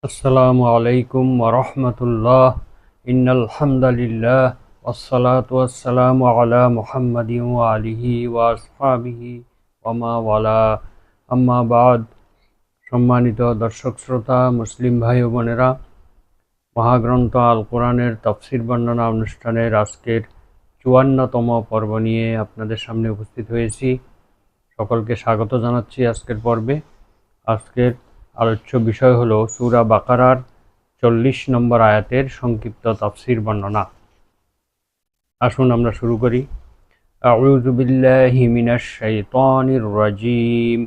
আসসালামু আলাইকুম ওয়া রাহমাতুল্লাহ। ইন্নাল হামদালিল্লাহ ওয়াসসালাতু ওয়াসসালামু আলা মুহাম্মাদিন ওয়া আলিহি ওয়া আসহাবিহি ওয়া মা ওয়ালা, আম্মা বাদ। সম্মানিত দর্শক শ্রোতা, মুসলিম ভাই ও বোনেরা, মহাগ্রন্থ আল কোরআনের তাফসির বর্ণনা অনুষ্ঠানের আজকের ৫৪তম পর্ব নিয়ে আপনাদের সামনে উপস্থিত হয়েছি। সকলকে স্বাগত জানাচ্ছি আজকের পর্বে। আজকের আলোচ্য বিষয় হলো সূরা বাকারার ৪০ নম্বর আয়াতের সংক্ষিপ্ত তাফসির বর্ণনা। আসুন আমরা শুরু করি। আউযু বিল্লাহি মিনাশ শাইতানির রাজীম।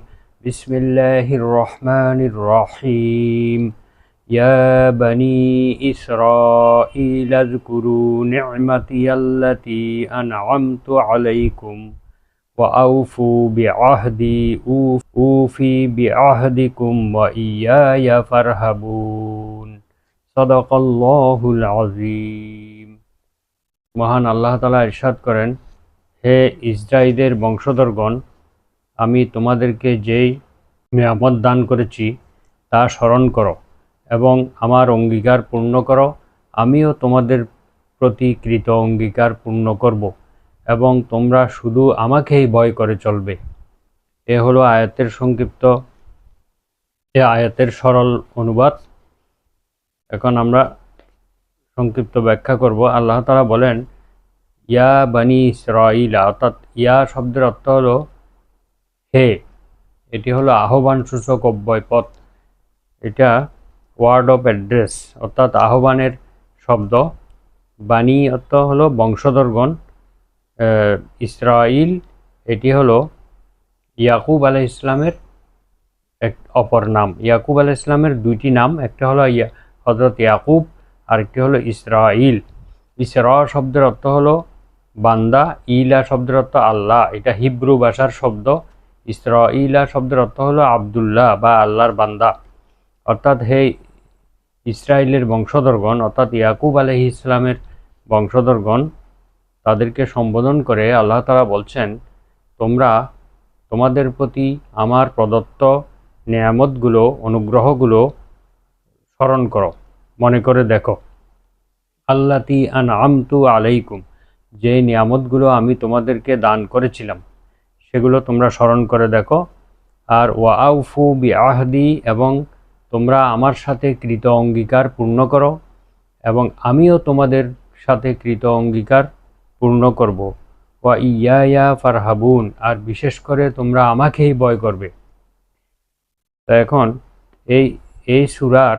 বিসমিল্লাহির রহমানির রহিম। ইয়া বনি ইসরাঈল আযকুরু নি'মাতিয়াল্লাতী আন'আমতু আলাইকুম وأوفوا بعهدي أوفي بعهدكم وإياي فارهبون صدق الله العظيم। মহান আল্লাহ তাআলা ইরশাদ করেন, হে ইসরাঈলের বংশধরগণ, আমি তোমাদেরকে যেই নিয়ামত দান করেছি তা স্মরণ করো এবং আমার অঙ্গীকার পূর্ণ করো। আমিও তোমাদের প্রতি কৃত অঙ্গীকার পূর্ণ করব এবং তোমরা শুধু আমাকেই ভয় করে চলবে। এ হলো আয়াতের সংক্ষিপ্ত, আয়াতের সরল অনুবাদ। এখন আমরা সংক্ষিপ্ত ব্যাখ্যা করব। আল্লাহ তাআলা বলেন, ইয়া বনি ইসরাঈল, অর্থাৎ ইয়া শব্দের অর্থ হলো হে। এটি হলো আহ্বান সূচক অব্যয়পদ। এটা ওয়ার্ড অফ অ্যাড্রেস, অর্থাৎ আহ্বানের শব্দ। বানি অর্থ হলো বংশধরগণ। ইসরাঈল এটি হলো ইয়াকুব আলাইহিস সালামের এক অপর নাম। ইয়াকুব আলাইহিস সালামের দুইটি নাম, একটা হলো হযরত ইয়াকুব, আরেকটি হলো ইসরাঈল। ইসরা শব্দের অর্থ হলো বান্দা, ইলা শব্দের অর্থ আল্লাহ, এটা হিব্রু ভাষার শব্দ। ইসরাঈলা শব্দের অর্থ হলো আব্দুল্লাহ বা আল্লাহর বান্দা। অর্থাৎ হে ইসরাঈলের বংশধরগণ, অর্থাৎ ইয়াকুব আলাইহিস সালামের বংশধরগণ, তাদেরকে সম্বোধন করে আল্লাহ তাআলা বলছেন, তোমরা তোমাদের প্রতি আমার প্রদত্ত নেয়ামতগুলো, অনুগ্রহগুলো স্মরণ করো, মনে করে দেখো। আল্লাতী আনআমতু আলাইকুম, যে নিয়ামতগুলো আমি তোমাদেরকে দান করেছিলাম সেগুলো তোমরা স্মরণ করে দেখো। আর ওয়াউফু বিআহদি, এবং তোমরা আমার সাথে কৃত অঙ্গীকার পূর্ণ করো এবং আমিও তোমাদের সাথে কৃত অঙ্গীকার পূর্ণ করব। ওয়া ইয়া ফারহাবুন, আর বিশেষ করে তোমরা আমাকেই ভয় করবে। তো এখন এই সূরার